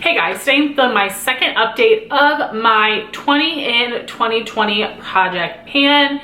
Hey guys, today I'm filming my second update of my 20 in 2020 project pan.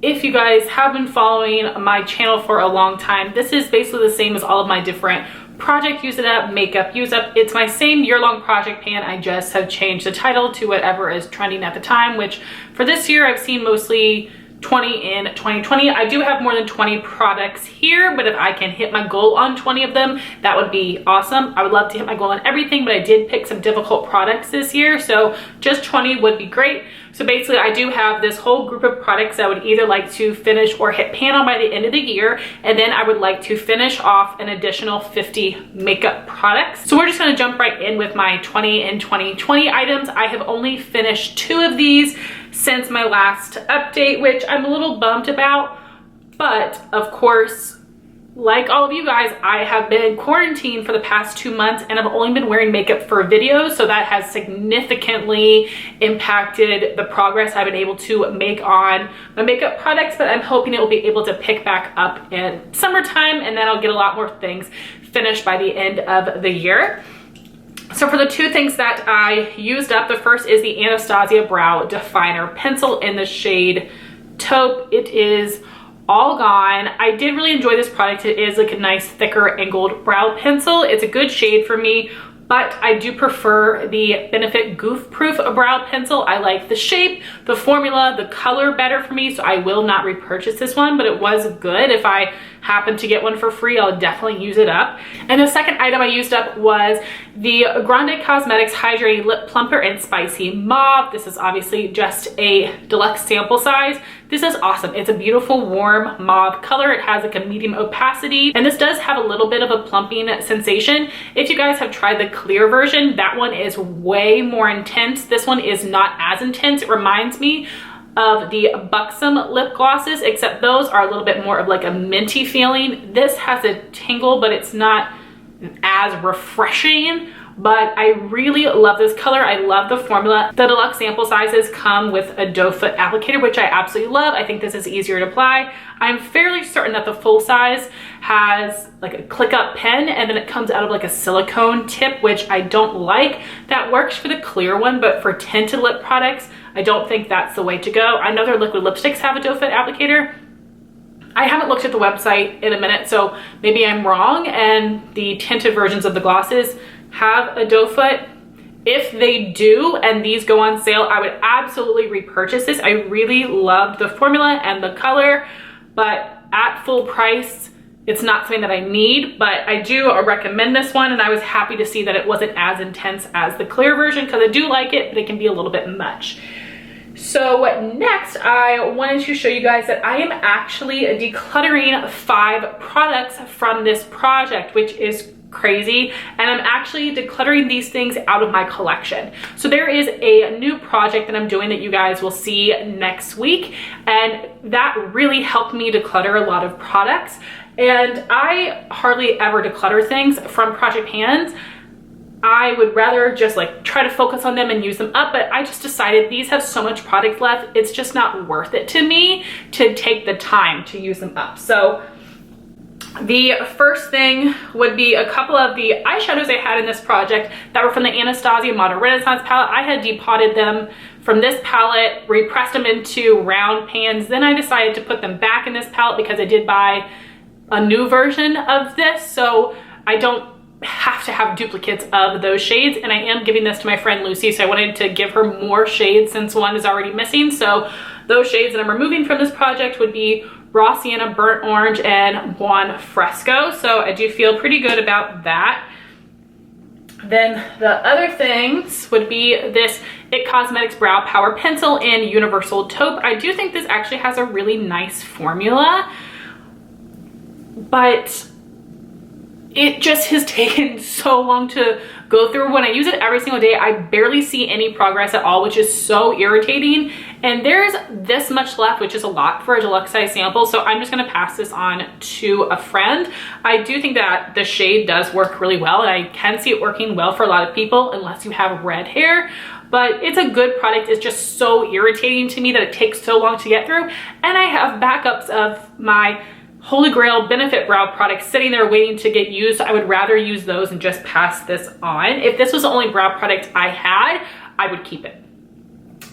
If you guys have been following my channel for a long time, this is basically the same as all of my different project use it up, makeup use up. It's my same year-long project pan. I just have changed the title to whatever is trending at the time, which for this year I've seen mostly 20 in 2020. I do have more than 20 products here, but if I can hit my goal on 20 of them, that would be awesome. I would love to hit my goal on everything, but I did pick some difficult products this year, so just 20 would be great. So basically I do have this whole group of products I would either like to finish or hit pan on by the end of the year, and then I would like to finish off an additional 50 makeup products. So we're just going to jump right in with my 20 in 2020 items. I have only finished 2 of these since my last update, which I'm a little bummed about, but of course, like all of you guys, I have been quarantined for the past 2 months and I've only been wearing makeup for videos, so that has significantly impacted the progress I've been able to make on my makeup products, but I'm hoping it will be able to pick back up in summertime, and then I'll get a lot more things finished by the end of the year. So for the 2 things that I used up, the first is the Anastasia Brow Definer Pencil in the shade Taupe. It is all gone. I did really enjoy this product. It is like a nice thicker angled brow pencil. It's a good shade for me, but I do prefer the Benefit Goof Proof Brow Pencil. I like the shape, the formula, the color better for me, so I will not repurchase this one, but it was good. If I happen to get one for free, I'll definitely use it up. And the second item I used up was the Grande Cosmetics Hydrating Lip Plumper in Spicy Mauve. This is obviously just a deluxe sample size. This is awesome. It's a beautiful warm mauve color. It has like a medium opacity, and this does have a little bit of a plumping sensation. If you guys have tried the clear version, that one is way more intense. This one is not as intense. It reminds me of the Buxom lip glosses, except those are a little bit more of like a minty feeling. This has a tingle, but it's not as refreshing. But I really love this color. I love the formula. The deluxe sample sizes come with a doe foot applicator, which I absolutely love. I think this is easier to apply. I'm fairly certain that the full size has like a click up pen, and then it comes out of like a silicone tip, which I don't like. That works for the clear one, but for tinted lip products, I don't think that's the way to go. I know their liquid lipsticks have a doe foot applicator. I haven't looked at the website in a minute, so maybe I'm wrong, and the tinted versions of the glosses have a doe foot. If they do and these go on sale, I would absolutely repurchase this. I really loved the formula and the color, but at full price, it's not something that I need, but I do recommend this one, and I was happy to see that it wasn't as intense as the clear version, because I do like it, but it can be a little bit much. So next, I wanted to show you guys that I am actually decluttering 5 products from this project, which is crazy, and I'm actually decluttering these things out of my collection. So there is a new project that I'm doing that you guys will see next week, and that really helped me declutter a lot of products, and I hardly ever declutter things from project pans. I would rather just like try to focus on them and use them up, but I just decided these have so much product left, it's just not worth it to me to take the time to use them up. So the first thing would be a couple of the eyeshadows I had in this project that were from the Anastasia Modern Renaissance palette. I had depotted them from this palette, repressed them into round pans, then I decided to put them back in this palette because I did buy a new version of this, so I don't have to have duplicates of those shades, and I am giving this to my friend Lucy, so I wanted to give her more shades since one is already missing. So those shades that I'm removing from this project would be Raw Sienna, Burnt Orange, and Buon Fresco, so I do feel pretty good about that. Then the other things would be this IT Cosmetics Brow Power Pencil in Universal Taupe. I do think this actually has a really nice formula, but it just has taken so long to go through. When I use it every single day, I barely see any progress at all, which is so irritating. And there's this much left, which is a lot for a deluxe size sample, so I'm just gonna pass this on to a friend. I do think that the shade does work really well, and I can see it working well for a lot of people, unless you have red hair. But it's a good product. It's just so irritating to me that it takes so long to get through. And I have backups of my Holy Grail Benefit Brow products sitting there waiting to get used. I would rather use those and just pass this on. If this was the only brow product I had, I would keep it.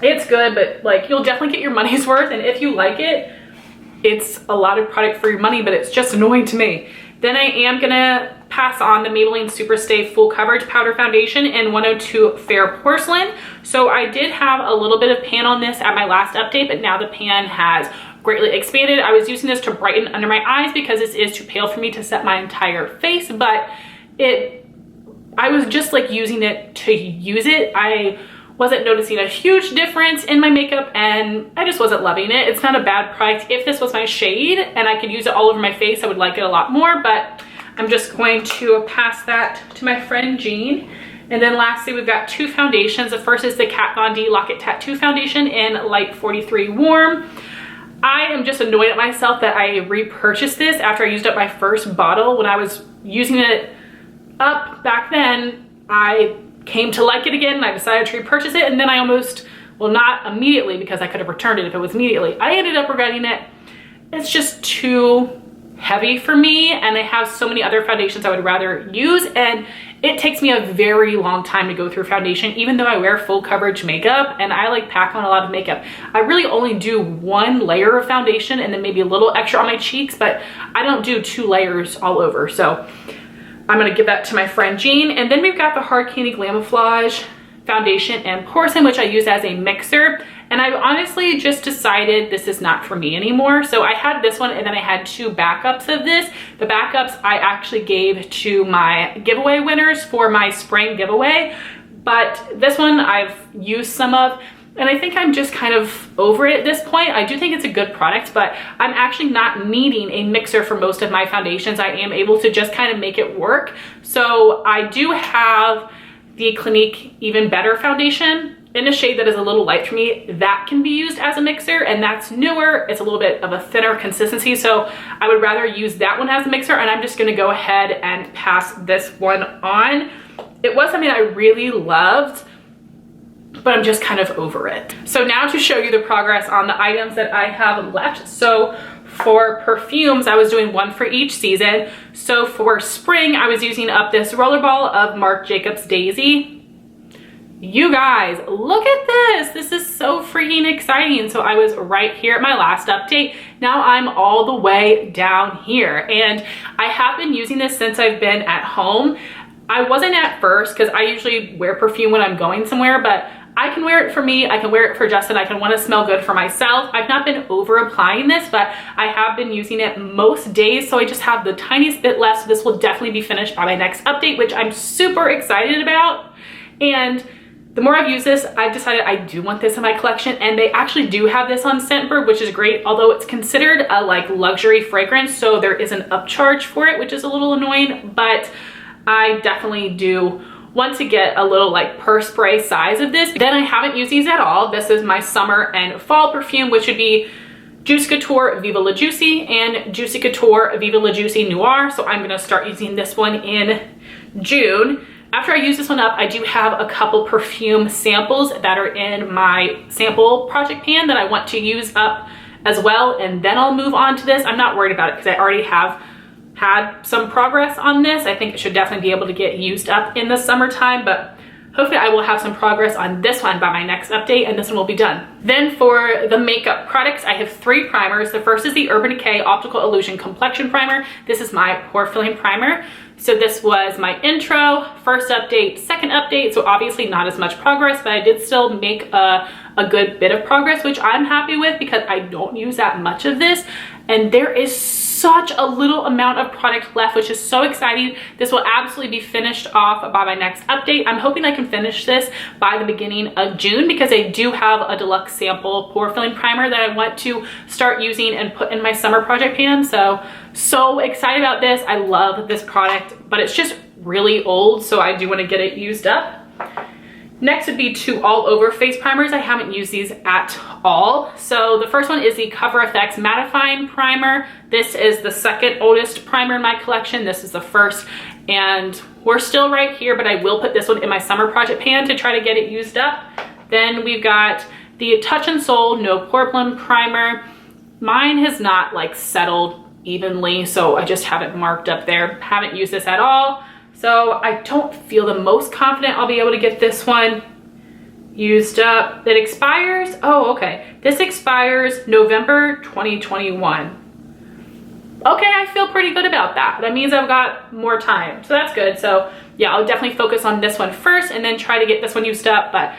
It's good, but like, you'll definitely get your money's worth, and if you like it, it's a lot of product for your money, but it's just annoying to me. Then I am gonna pass on the Maybelline Superstay Full Coverage Powder Foundation in 102 Fair Porcelain. So I did have a little bit of pan on this at my last update, but now the pan has greatly expanded. I was using this to brighten under my eyes because this is too pale for me to set my entire face, but I was just like using it to use it. I wasn't noticing a huge difference in my makeup, and I just wasn't loving it. It's not a bad product. If this was my shade and I could use it all over my face, I would like it a lot more, but I'm just going to pass that to my friend Jean. And then lastly, we've got two foundations. The first is the Kat Von D Lock It Tattoo Foundation in Light 43 Warm. I am just annoyed at myself that I repurchased this after I used up my first bottle. When I was using it up back then, I came to like it again and I decided to repurchase it, and then I almost, well, not immediately because I could have returned it if it was immediately. I ended up regretting it. It's just too heavy for me, and I have so many other foundations I would rather use, and it takes me a very long time to go through foundation, even though I wear full coverage makeup and I like pack on a lot of makeup. I really only do one layer of foundation and then maybe a little extra on my cheeks, but I don't do 2 layers all over. So I'm gonna give that to my friend Jean. And then we've got the Hard Candy Glamoflague foundation and Porcelain, which I use as a mixer. And I've honestly just decided this is not for me anymore. So I had this one, and then I had 2 backups of this. The backups I actually gave to my giveaway winners for my spring giveaway. But this one I've used some of, and I think I'm just kind of over it at this point. I do think it's a good product, but I'm actually not needing a mixer for most of my foundations. I am able to just kind of make it work. So I do have the Clinique Even Better foundation in a shade that is a little light for me. That can be used as a mixer, and that's newer. It's a little bit of a thinner consistency, so I would rather use that one as a mixer, and I'm just gonna go ahead and pass this one on. It was something I really loved, but I'm just kind of over it. So now to show you the progress on the items that I have left. So for perfumes, I was doing 1 for each season. So for spring, I was using up this Rollerball of Marc Jacobs Daisy. You guys, look at this. This is so freaking exciting. So I was right here at my last update. Now I'm all the way down here. And I have been using this since I've been at home. I wasn't at first because I usually wear perfume when I'm going somewhere, but I can wear it for me, I can wear it for Justin, I can want to smell good for myself. I've not been over applying this, but I have been using it most days, so I just have the tiniest bit left. So this will definitely be finished by my next update, which I'm super excited about. And the more I've used this, I've decided I do want this in my collection, and they actually do have this on Scentbird, which is great, although it's considered a like luxury fragrance, so there is an upcharge for it, which is a little annoying, but I definitely do want to get a little like purse spray size of this. Then I haven't used these at all. This is my summer and fall perfume, which would be Juicy Couture Viva La Juicy and Juicy Couture Viva La Juicy Noir. So I'm gonna start using this one in June. After I use this one up, I do have a couple perfume samples that are in my sample project pan that I want to use up as well, and then I'll move on to this. I'm not worried about it because I already have had some progress on this. I think it should definitely be able to get used up in the summertime, but hopefully I will have some progress on this one by my next update, and this one will be done. Then for the makeup products, I have 3 primers. The first is the Urban Decay Optical Illusion Complexion Primer. This is my pore filling primer. So this was my intro, first update, second update. So obviously not as much progress, but I did still make a good bit of progress, which I'm happy with because I don't use that much of this. And there is such a little amount of product left, which is so exciting. This will absolutely be finished off by my next update. I'm hoping I can finish this by the beginning of June because I do have a deluxe sample pore filling primer that I want to start using and put in my summer project pan. So excited about this. I love this product, but it's just really old, so I do want to get it used up. Next would be 2 all over face primers. I haven't used these at all. So the first one is the CoverFx Mattifying Primer. This is the second oldest primer in my collection. This is the first, and we're still right here, but I will put this one in my summer project pan to try to get it used up. Then we've got the Touch and Soul No Pore Blem Primer. Mine has not like settled evenly, so I just have it marked up there. Haven't used this at all, so I don't feel the most confident I'll be able to get this one used up. It expires, oh, okay. This expires November 2021. Okay, I feel pretty good about that. That means I've got more time, so that's good. So yeah, I'll definitely focus on this one first and then try to get this one used up. But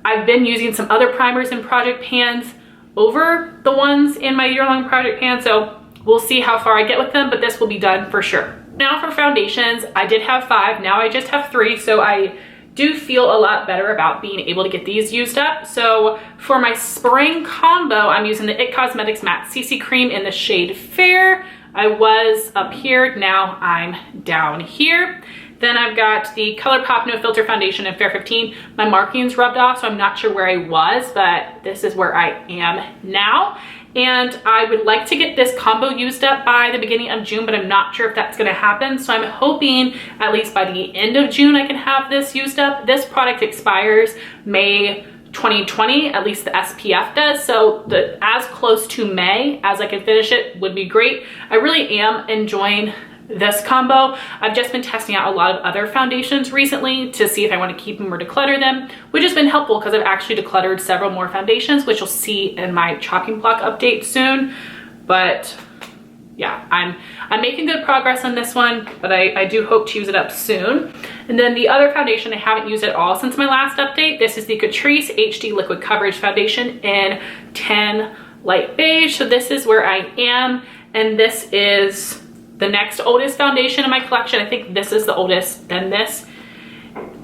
I've been using some other primers and project pans over the ones in my year-long project pan, so we'll see how far I get with them, but this will be done for sure. Now for foundations, I did have 5, now I just have 3, so I do feel a lot better about being able to get these used up. So for my spring combo, I'm using the IT Cosmetics Matte CC Cream in the shade Fair. I was up here, now I'm down here. Then I've got the ColourPop No Filter Foundation in Fair 15. My marking's rubbed off, so I'm not sure where I was, but this is where I am now. And I would like to get this combo used up by the beginning of June, but I'm not sure if that's gonna happen. So I'm hoping at least by the end of June, I can have this used up. This product expires May 2020, at least the SPF does. So as close to May as I can finish it would be great. I really am enjoying this combo. I've just been testing out a lot of other foundations recently to see if I want to keep them or declutter them, which has been helpful because I've actually decluttered several more foundations, which you'll see in my chopping block update soon. But yeah, I'm making good progress on this one, but I do hope to use it up soon. And then the other foundation I haven't used at all since my last update, this is the Catrice HD Liquid Coverage Foundation in 10 Light Beige. So this is where I am, and this is the next oldest foundation in my collection. I think this is the oldest than this.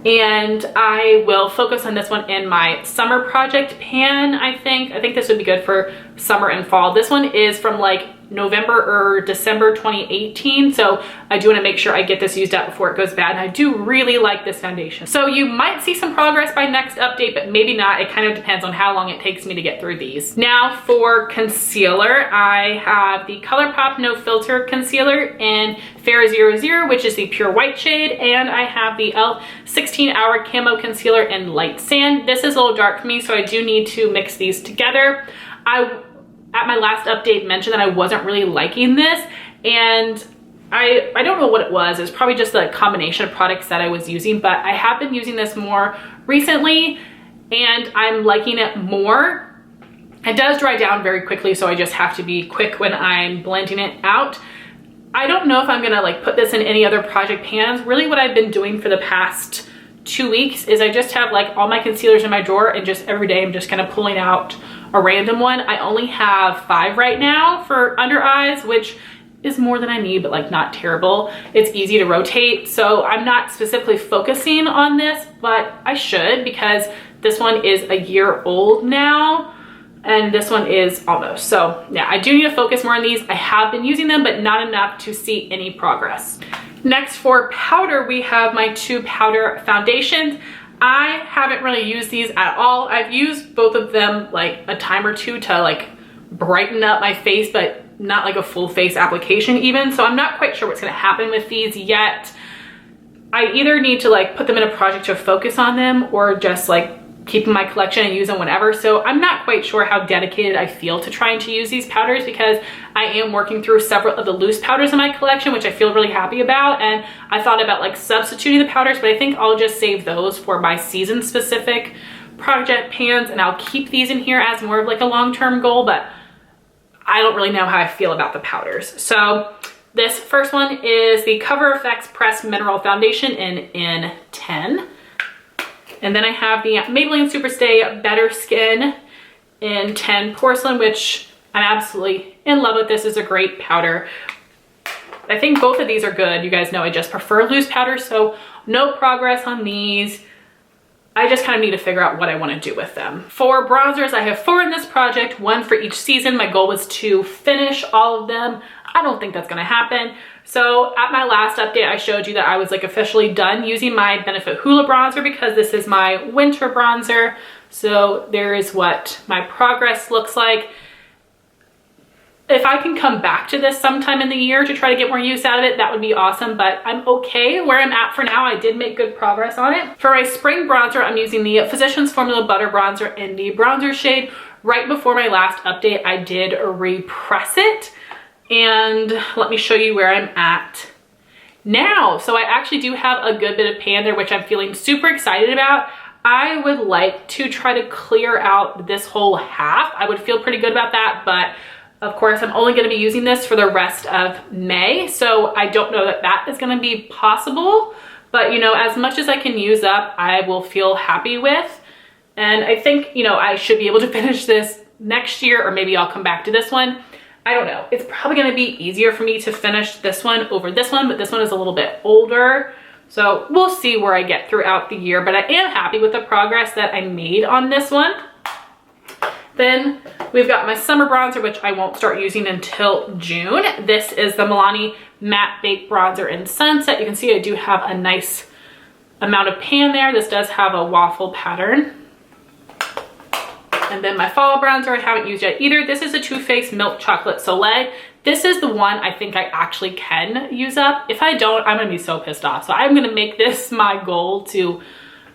And I will focus on this one in my summer project pan, I think. I think this would be good for summer and fall. This one is from like November or December 2018, so I do want to make sure I get this used up before it goes bad, and I do really like this foundation. So you might see some progress by next update, but maybe not. It kind of depends on how long it takes me to get through these. Now for concealer, I have the ColourPop No Filter Concealer in Fair 00, which is the pure white shade, and I have the e.l.f. 16-Hour Camo Concealer in Light Sand. This is a little dark for me, so I do need to mix these together. At my last update mentioned that I wasn't really liking this, and I don't know what it was. It was probably just the combination of products that I was using, but I have been using this more recently and I'm liking it more. It does dry down very quickly, so I just have to be quick when I'm blending it out. I don't know if I'm gonna like put this in any other project pans. Really what I've been doing for the past 2 weeks is I just have like all my concealers in my drawer, and just every day I'm just kind of pulling out a random one. I only have 5 right now for under eyes, which is more than I need, but like not terrible. It's easy to rotate, so I'm not specifically focusing on this, but I should, because this one is a year old now and this one is almost. So yeah, I do need to focus more on these. I have been using them, but not enough to see any progress. Next for powder, we have my 2 powder foundations. I haven't really used these at all. I've used both of them like a time or two to like brighten up my face, but not like a full face application even. So I'm not quite sure what's gonna happen with these yet. I either need to like put them in a project to focus on them, or just like keep in my collection and use them whenever. So I'm not quite sure how dedicated I feel to trying to use these powders, because I am working through several of the loose powders in my collection, which I feel really happy about. And I thought about like substituting the powders, but I think I'll just save those for my season specific project pans, and I'll keep these in here as more of like a long-term goal, but I don't really know how I feel about the powders. So this first one is the CoverFx Pressed Mineral Foundation in N10. And then I have the Maybelline Superstay Better Skin in 10 Porcelain, which I'm absolutely in love with. This is a great powder. I think both of these are good. You guys know I just prefer loose powders, so no progress on these. I just kind of need to figure out what I want to do with them. For bronzers, I have 4 in this project, 1 for each season. My goal was to finish all of them. I don't think that's gonna happen. So at my last update, I showed you that I was like officially done using my Benefit Hoola bronzer, because this is my winter bronzer. So there is what my progress looks like. If I can come back to this sometime in the year to try to get more use out of it, that would be awesome, but I'm okay where I'm at for now. I did make good progress on it. For my spring bronzer, I'm using the Physicians Formula Butter Bronzer in the bronzer shade. Right before my last update, I did repress it. And let me show you where I'm at now. So I actually do have a good bit of pan there, which I'm feeling super excited about. I would like to try to clear out this whole half. I would feel pretty good about that, but of course I'm only gonna be using this for the rest of May. So I don't know that that is gonna be possible, but you know, as much as I can use up, I will feel happy with. And I think, you know, I should be able to finish this next year, or maybe I'll come back to this one. I don't know. It's probably gonna be easier for me to finish this one over this one, but this one is a little bit older. So we'll see where I get throughout the year, but I am happy with the progress that I made on this one. Then we've got my summer bronzer, which I won't start using until June. This is the Milani Matte Baked Bronzer in Sunset. You can see I do have a nice amount of pan there. This does have a waffle pattern. And then my fall bronzer I haven't used yet either. This is a Too Faced Milk Chocolate Soleil. This is the one I think I actually can use up. If I don't, I'm gonna be so pissed off. So I'm gonna make this my goal to,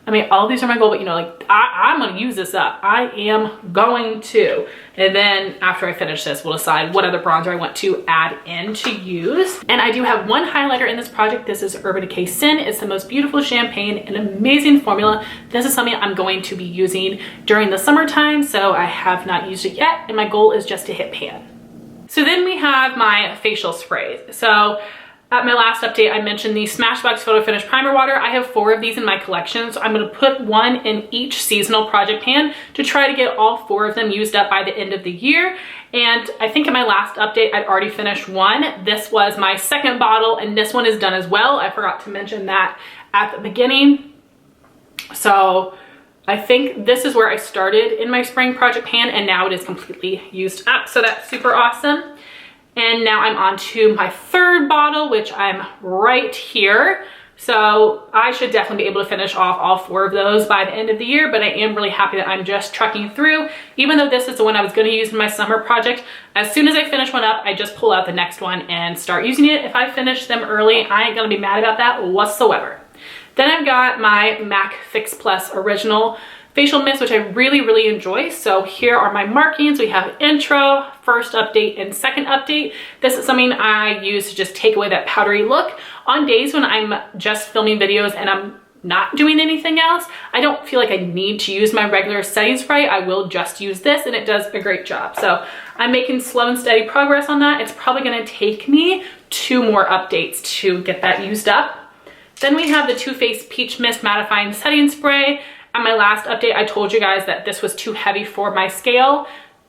I mean, all of these are my goal, but you know, like I'm gonna use this up. I am going to. And then after I finish this, we'll decide what other bronzer I want to add in to use. And I do have one highlighter in this project. This is Urban Decay Sin. It's the most beautiful champagne, an amazing formula. This is something I'm going to be using during the summertime, so I have not used it yet. And my goal is just to hit pan. So then we have my facial sprays. So at my last update, I mentioned the Smashbox Photo Finish Primer Water. I have 4 of these in my collection, so I'm gonna put one in each seasonal project pan to try to get all 4 of them used up by the end of the year. And I think in my last update, I'd already finished one. This was my second bottle, and this one is done as well. I forgot to mention that at the beginning. So I think this is where I started in my spring project pan, and now it is completely used up. So that's super awesome. And now I'm on to my 3rd bottle, which I'm right here. So I should definitely be able to finish off all 4 of those by the end of the year, but I am really happy that I'm just trucking through. Even though this is the one I was gonna use in my summer project, as soon as I finish one up, I just pull out the next one and start using it. If I finish them early, I ain't gonna be mad about that whatsoever. Then I've got my MAC Fix Plus Original Facial Mist, which I really enjoy. So here are my markings. We have intro, first update, and second update. This is something I use to just take away that powdery look. On days when I'm just filming videos and I'm not doing anything else, I don't feel like I need to use my regular setting spray. I will just use this, and it does a great job. So I'm making slow and steady progress on that. It's probably gonna take me 2 more updates to get that used up. Then we have the Too Faced Peach Mist Mattifying Setting Spray. At my last update, I told you guys that this was too heavy for my scale.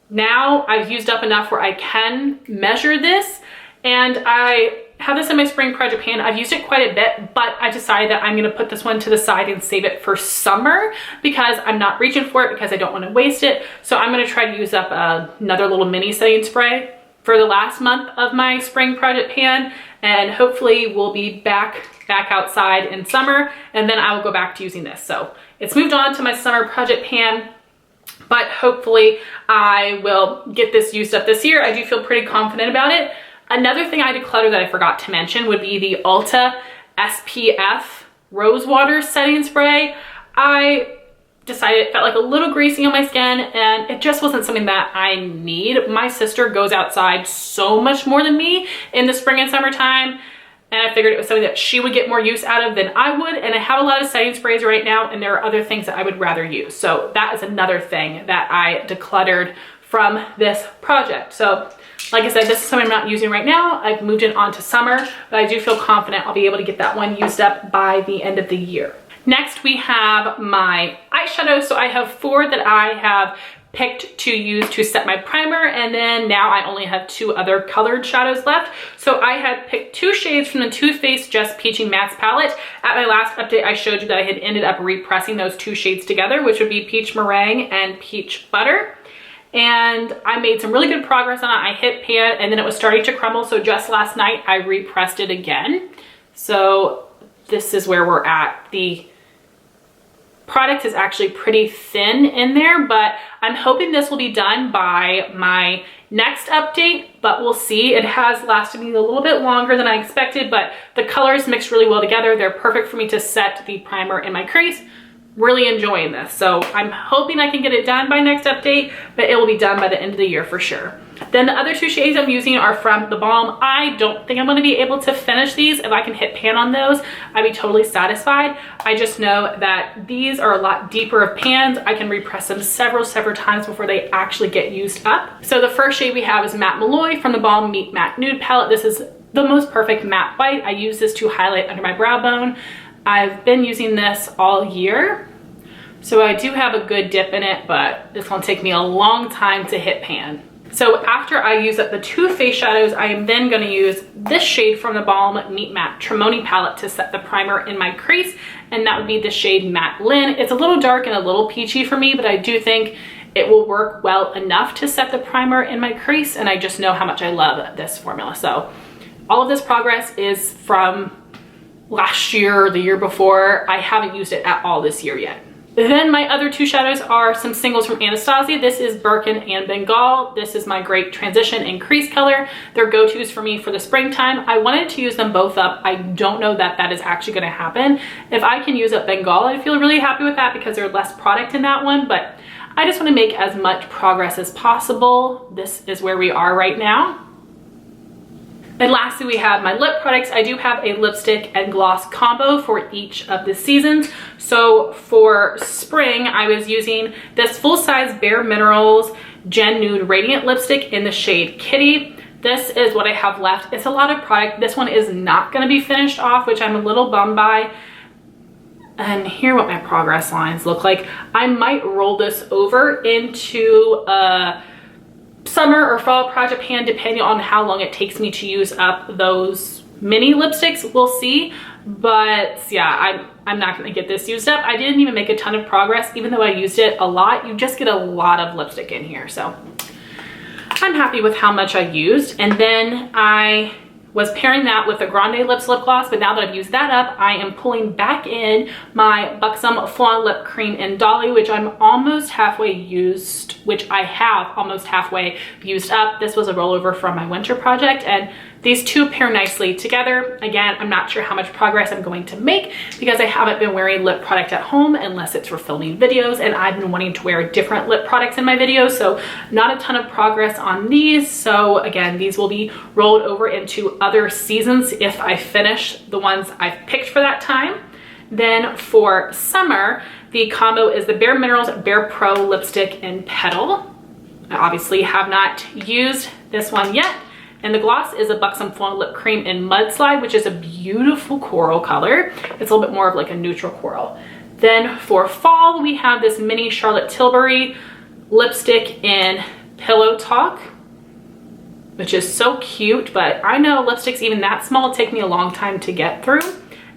Now I've used up enough where I can measure this, and I have this in my spring project pan. I've used it quite a bit, but I decided that I'm gonna put this one to the side and save it for summer because I'm not reaching for it because I don't wanna waste it. So I'm gonna try to use up another little mini setting spray for the last month of my spring project pan, and hopefully we'll be back outside in summer, and then I will go back to using this. So it's moved on to my summer project pan, but hopefully I will get this used up this year. I do feel pretty confident about it. Another thing I decluttered that I forgot to mention would be the Ulta SPF Rose Water Setting Spray. I decided it felt like a little greasy on my skin, and it just wasn't something that I need. My sister goes outside so much more than me in the spring and summertime, and I figured it was something that she would get more use out of than I would. And I have a lot of setting sprays right now, and there are other things that I would rather use. So that is another thing that I decluttered from this project. So like I said, this is something I'm not using right now. I've moved it on to summer, but I do feel confident I'll be able to get that one used up by the end of the year. Next, we have my eyeshadows. So I have 4 that I have picked to use to set my primer, and then now I only have 2 other colored shadows left. So I had picked 2 shades from the Too Faced Just Peaching Mattes palette. At my last update, I showed you that I had ended up repressing those 2 shades together, which would be Peach Meringue and Peach Butter. And I made some really good progress on it. I hit pan, and then it was starting to crumble. So just last night, I repressed it again. So this is where we're at. The product is actually pretty thin in there, but I'm hoping this will be done by my next update, but we'll see. It has lasted me a little bit longer than I expected, but the colors mix really well together. They're perfect for me to set the primer in my crease. Really enjoying this. So I'm hoping I can get it done by next update, but it will be done by the end of the year for sure. Then the other two shades I'm using are from the Balm. I don't think I'm going to be able to finish these. If I can hit pan on those, I'd be totally satisfied. I just know that these are a lot deeper of pans. I can repress them several times before they actually get used up. So the first shade we have is Matte Malloy from the Balm Meet Matte Nude palette. This is the most perfect matte white. I use this to highlight under my brow bone. I've been using this all year, so I do have a good dip in it, but it's gonna take me a long time to hit pan. So after I use up the two face shadows, I am then gonna use this shade from the Balm Meet Matte Tremoni palette to set the primer in my crease, and that would be the shade Matte Lynn. It's a little dark and a little peachy for me, but I do think it will work well enough to set the primer in my crease, and I just know how much I love this formula. So all of this progress is from last year or the year before. I haven't used it at all this year yet. Then my other two shadows are some singles from Anastasia. This is Birkin and Bengal. This is my great transition and crease color. They're go-tos for me for the springtime. I wanted to use them both up. I don't know that that is actually gonna happen. If I can use up Bengal, I feel really happy with that because there's less product in that one, but I just wanna make as much progress as possible. This is where we are right now. And lastly, we have my lip products. I do have a lipstick and gloss combo for each of the seasons. So for spring, I was using this full-size Bare Minerals Gen Nude Radiant Lipstick in the shade Kitty. This is what I have left. It's a lot of product. This one is not gonna be finished off, which I'm a little bummed by. And here what my progress lines look like. I might roll this over into a summer or fall project pan depending on how long it takes me to use up those mini lipsticks. We'll see, but yeah, I'm not gonna get this used up. I didn't even make a ton of progress even though I used it a lot. You just get a lot of lipstick in here, so I'm happy with how much I used. And then I was pairing that with a Grande Lips lip gloss, but now that I've used that up, I am pulling back in my Buxom Flawn Lip Cream in Dolly, which I'm almost halfway used, which I have almost halfway used up. This was a rollover from my winter project, and these two pair nicely together. Again, I'm not sure how much progress I'm going to make because I haven't been wearing lip product at home unless it's for filming videos, and I've been wanting to wear different lip products in my videos, so not a ton of progress on these. So again, these will be rolled over into other seasons if I finish the ones I've picked for that time. Then for summer, the combo is the Bare Minerals Bare Pro Lipstick in Petal. I obviously have not used this one yet. And the gloss is a Buxom Flawn Lip Cream in Mudslide, which is a beautiful coral color. It's a little bit more of like a neutral coral. Then for fall, we have this mini Charlotte Tilbury lipstick in Pillow Talk, which is so cute, but I know lipsticks even that small take me a long time to get through.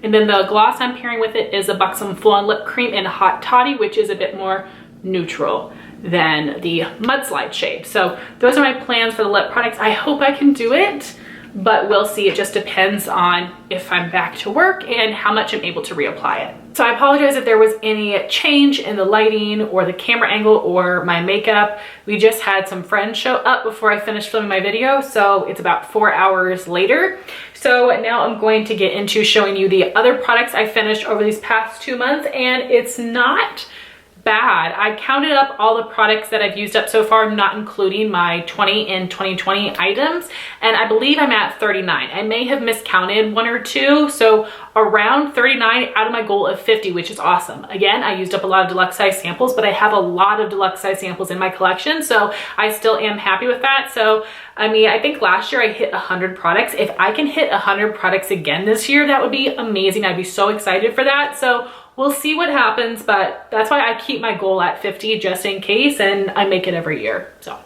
And then the gloss I'm pairing with it is a Buxom Flawn Lip Cream in Hot Toddy, which is a bit more neutral than the Mudslide shade. So those are my plans for the lip products. I hope I can do it, but we'll see. It just depends on if I'm back to work and how much I'm able to reapply it. So I apologize if there was any change in the lighting or the camera angle or my makeup. We just had some friends show up before I finished filming my video, so it's about 4 hours later. So now I'm going to get into showing you the other products I finished over these past 2 months, and it's not bad. I counted up all the products that I've used up so far, not including my 20 in 2020 items, and I believe I'm at 39. I may have miscounted one or two, so around 39 out of my goal of 50, which is awesome. Again, I used up a lot of deluxe size samples, but I have a lot of deluxe size samples in my collection, so I still am happy with that. So I mean, I think last year I hit 100 products. If I can hit 100 products again this year, that would be amazing. I'd be so excited for that. So we'll see what happens, but that's why I keep my goal at 50 just in case, and I make it every year. So,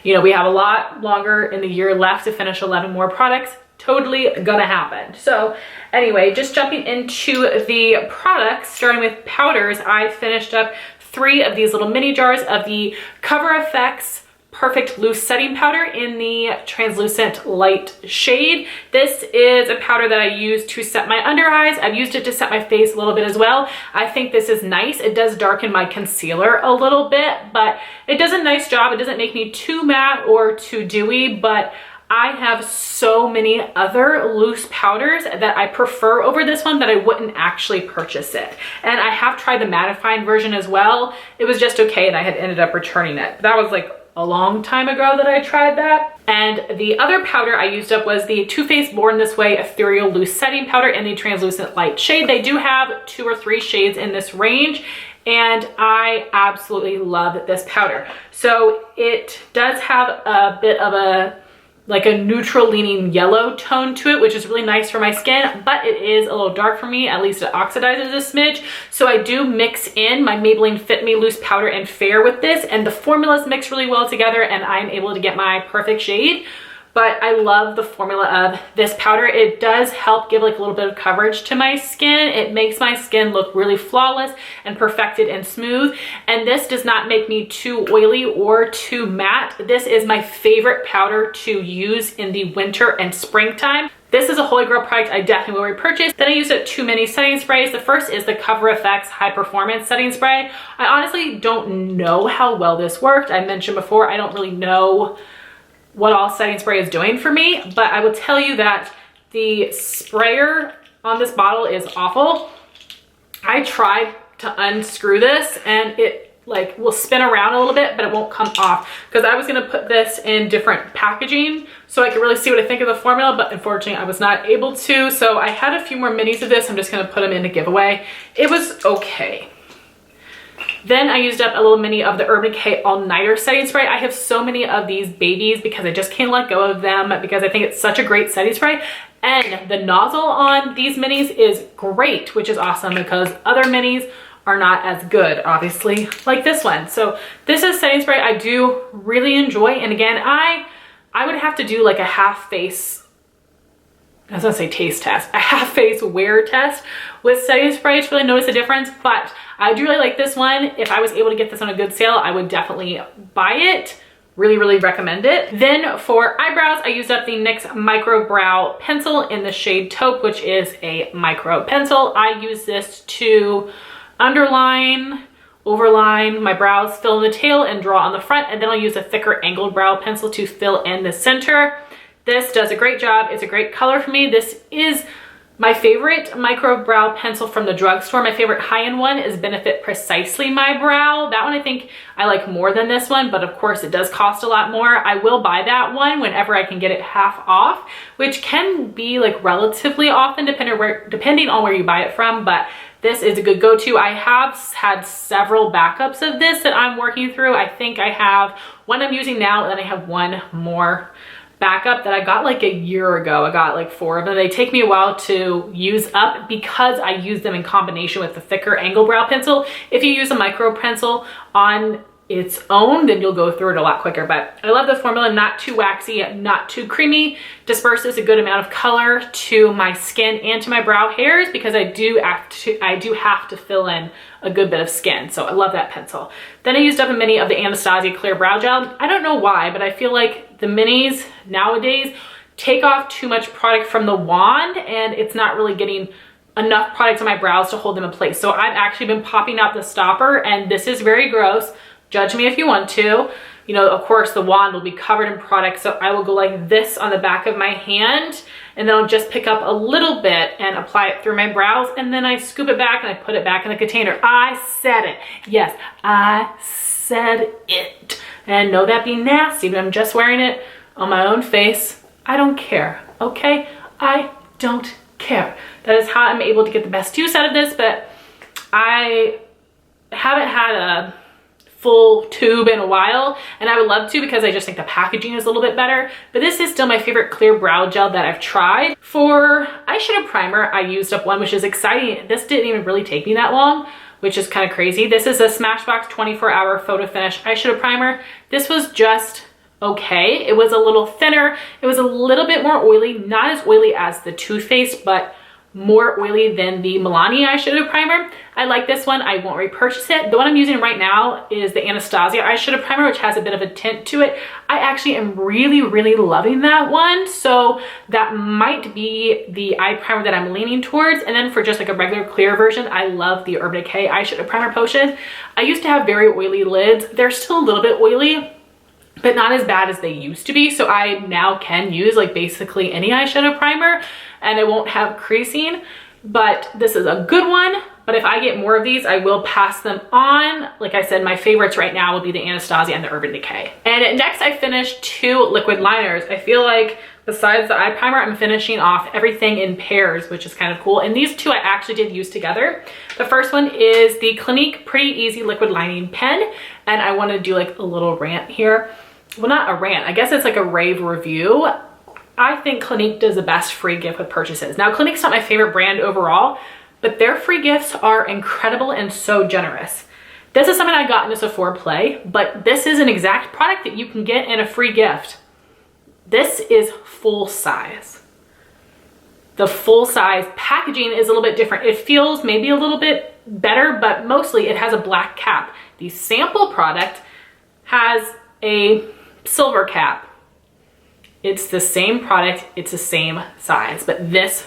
you know, we have a lot longer in the year left to finish 11 more products. Totally gonna happen. So anyway, just jumping into the products, starting with powders, I finished up 3 of these little mini jars of the CoverFx Perfect Loose Setting Powder in the translucent light shade. This is a powder that I use to set my under eyes. I've used it to set my face a little bit as well. I think this is nice. It does darken my concealer a little bit, but it does a nice job. It doesn't make me too matte or too dewy, but I have so many other loose powders that I prefer over this one that I wouldn't actually purchase it. And I have tried the mattifying version as well. It was just okay, and I had ended up returning it. That was like a long time ago that I tried that. And the other powder I used up was the Too Faced Born This Way Ethereal Loose Setting Powder in the Translucent Light shade. They do have 2 or 3 shades in this range, and I absolutely love this powder. So it does have a bit of a neutral leaning yellow tone to it, which is really nice for my skin, but it is a little dark for me. At least it oxidizes a smidge. So I do mix in my Maybelline Fit Me Loose Powder and Fair with this, and the formulas mix really well together, and I'm able to get my perfect shade. But I love the formula of this powder. It does help give like a little bit of coverage to my skin. It makes my skin look really flawless and perfected and smooth. And this does not make me too oily or too matte. This is my favorite powder to use in the winter and springtime. This is a Holy Grail product I definitely will repurchase. Then I used up 2 mini setting sprays. The first is the CoverFx High Performance Setting Spray. I honestly don't know how well this worked. I mentioned before, I don't really know what all setting spray is doing for me, but I will tell you that the sprayer on this bottle is awful. I tried to unscrew this and it like will spin around a little bit, but it won't come off, because I was gonna put this in different packaging so I could really see what I think of the formula, but unfortunately I was not able to. So I had a few more minis of this. I'm just gonna put them in a giveaway. It was okay. Then I used up a little mini of the Urban Decay All Nighter Setting Spray. I have so many of these babies because I just can't let go of them because I think it's such a great setting spray. And the nozzle on these minis is great, which is awesome because other minis are not as good, obviously, like this one. So this is setting spray I do really enjoy. And again, I would have to do like a half face, I was gonna say taste test, a half face wear test with setting spray to really notice the difference, but I do really like this one. If I was able to get this on a good sale, I would definitely buy it. Really, really recommend it. Then for eyebrows, I used up the NYX Micro Brow Pencil in the shade Taupe, which is a micro pencil. I use this to underline, overline my brows, fill in the tail, and draw on the front, and then I'll use a thicker angled brow pencil to fill in the center. This does a great job. It's a great color for me. This is my favorite micro brow pencil from the drugstore. My favorite high-end one is Benefit Precisely My Brow. That one I think I like more than this one, but of course it does cost a lot more. I will buy that one whenever I can get it half off, which can be like relatively often depending on where you buy it from, but this is a good go-to. I have had several backups of this that I'm working through. I think I have one I'm using now, and then I have one more backup that I got like a year ago. I got like 4 of them. They take me a while to use up because I use them in combination with the thicker angle brow pencil. If you use a micro pencil on its own, then you'll go through it a lot quicker. But I love the formula, not too waxy, not too creamy, disperses a good amount of color to my skin and to my brow hairs because I do have to fill in a good bit of skin. So I love that pencil. Then I used up a mini of the Anastasia Clear Brow Gel. I don't know why, but I feel like the minis nowadays take off too much product from the wand and it's not really getting enough product on my brows to hold them in place. So I've actually been popping out the stopper, and this is very gross. Judge me if you want to. You know, of course the wand will be covered in product, so I will go like this on the back of my hand, and then I'll just pick up a little bit and apply it through my brows, and then I scoop it back and I put it back in the container. I said it. Yes, I said it. And no, that'd be nasty, but I'm just wearing it on my own face. I don't care, okay? I don't care. That is how I'm able to get the best use out of this, but I haven't had a full tube in a while, and I would love to because I just think the packaging is a little bit better. But this is still my favorite clear brow gel that I've tried. For eyeshadow primer, I used up one, which is exciting. This didn't even really take me that long, which is kind of crazy. This is a Smashbox 24-hour photo finish eyeshadow primer. This was just okay. It was a little thinner. It was a little bit more oily, not as oily as the Too Faced, but more oily than the Milani eyeshadow primer. I like this one. I won't repurchase it. The one I'm using right now is the Anastasia eyeshadow primer, which has a bit of a tint to it. I actually am really, really loving that one. So that might be the eye primer that I'm leaning towards. And then for just like a regular clear version, I love the Urban Decay eyeshadow primer potion. I used to have very oily lids. They're still a little bit oily, but not as bad as they used to be. So I now can use like basically any eyeshadow primer and it won't have creasing. But this is a good one, but if I get more of these, I will pass them on. Like I said, my favorites right now will be the Anastasia and the Urban Decay. And next I finished 2 liquid liners. I feel like besides the eye primer, I'm finishing off everything in pairs, which is kind of cool. And these 2 I actually did use together. The first one is the Clinique Pretty Easy Liquid Lining Pen. And I want to do like a little rant here. Well, not a rant, I guess it's like a rave review. I think Clinique does the best free gift with purchases. Now, Clinique's not my favorite brand overall, but their free gifts are incredible and so generous. This is something I got in a Sephora Play, but this is an exact product that you can get in a free gift. This is full size. The full size packaging is a little bit different. It feels maybe a little bit better, but mostly it has a black cap. The sample product has a silver cap. It's the same product, it's the same size, but this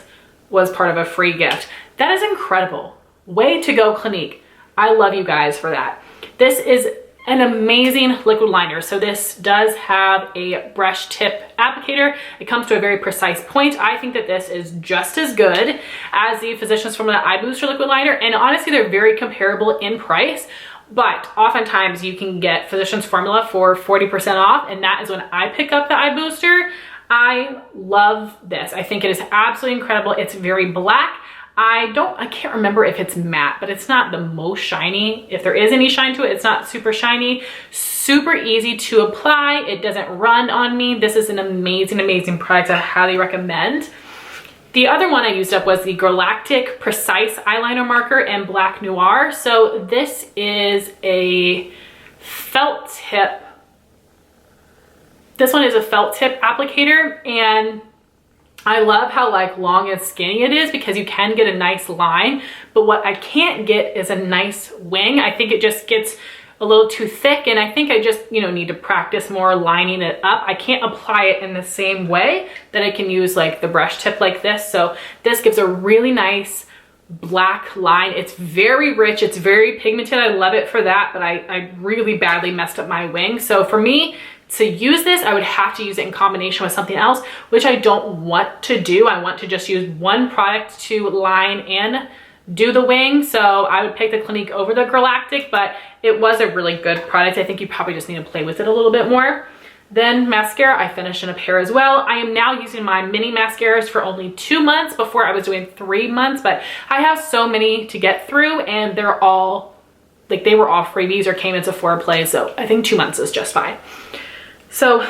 was part of a free gift. That is incredible. Way to go, Clinique. I love you guys for that. This is an amazing liquid liner. So this does have a brush tip applicator. It comes to a very precise point. I think that this is just as good as the Physicians Formula Eye Booster liquid liner. And honestly, they're very comparable in price. But oftentimes you can get Physicians Formula for 40% off, and that is when I pick up the eye booster. I love this. I think it is absolutely incredible. It's very black. I can't remember if it's matte, but it's not the most shiny. If there is any shine to it, it's not super shiny. Super easy to apply. It doesn't run on me. This is an amazing, amazing product I highly recommend. The other one I used up was the Galactic Precise Eyeliner Marker in Black Noir. So this is a felt tip. This one is a felt tip applicator, and I love how like long and skinny it is because you can get a nice line, but what I can't get is a nice wing. I think it just gets a little too thick, and I think I just, you know, need to practice more lining it up. I can't apply it in the same way that I can use like the brush tip like this. So this gives a really nice black line. It's very rich, it's very pigmented. I love it for that, but I really badly messed up my wing. So for me to use this, I would have to use it in combination with something else, which I don't want to do. I want to just use one product to line and do the wing. So I would pick the Clinique over the Galactic, but it was a really good product. I think you probably just need to play with it a little bit more. Then mascara, I finished in a pair as well. I am now using my mini mascaras for only 2 months. Before I was doing 3 months, but I have so many to get through, and they're all, like, they were all freebies or came in Sephora Play, so I think 2 months is just fine. So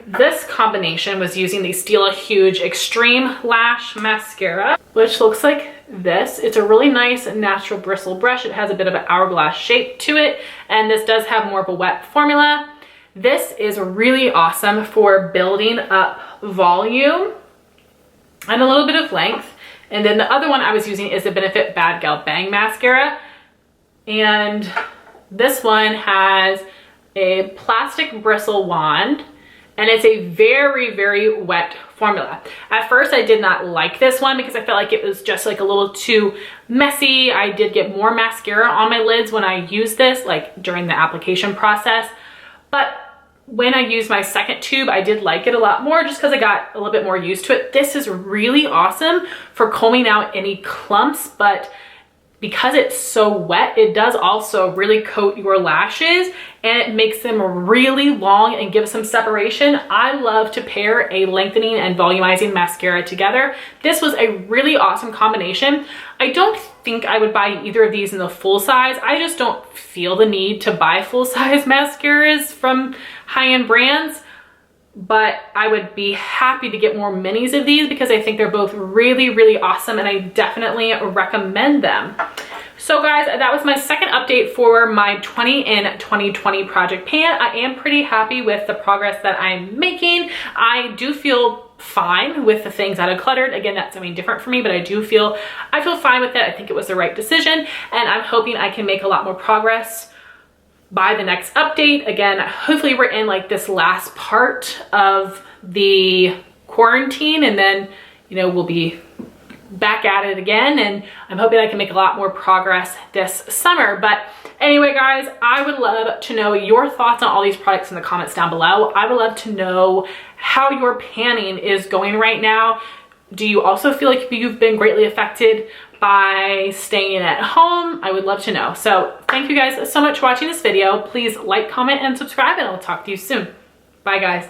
this combination was using the Stila Huge Extreme Lash Mascara, which looks like this. It's a really nice natural bristle brush. It has a bit of an hourglass shape to it, and this does have more of a wet formula. This is really awesome for building up volume and a little bit of length. And then the other one I was using is the Benefit Bad Gal Bang Mascara. And this one has a plastic bristle wand, and it's a very, very wet formula. At first, I did not like this one because I felt like it was just like a little too messy. I did get more mascara on my lids when I used this, like during the application process. But when I used my second tube, I did like it a lot more just because I got a little bit more used to it. This is really awesome for combing out any clumps, but because it's so wet, it does also really coat your lashes, and it makes them really long and gives some separation. I love to pair a lengthening and volumizing mascara together. This was a really awesome combination. I don't think I would buy either of these in the full size. I just don't feel the need to buy full size mascaras from high-end brands, but I would be happy to get more minis of these because I think they're both really, really awesome, and I definitely recommend them. So guys, that was my second update for my 20 in 2020 project pan. I am pretty happy with the progress that I'm making. I do feel fine with the things that I cluttered. Again, that's something different for me, but I feel fine with it. I think it was the right decision, and I'm hoping I can make a lot more progress by the next update. Again, hopefully we're in like this last part of the quarantine, and then, you know, we'll be back at it again, and I'm hoping I can make a lot more progress this summer. But anyway, guys, I would love to know your thoughts on all these products in the comments down below. I would love to know how your panning is going right now. Do you also feel like you've been greatly affected by staying at home? I would love to know. So thank you guys so much for watching this video. Please like, comment, and subscribe, and I'll talk to you soon. Bye guys.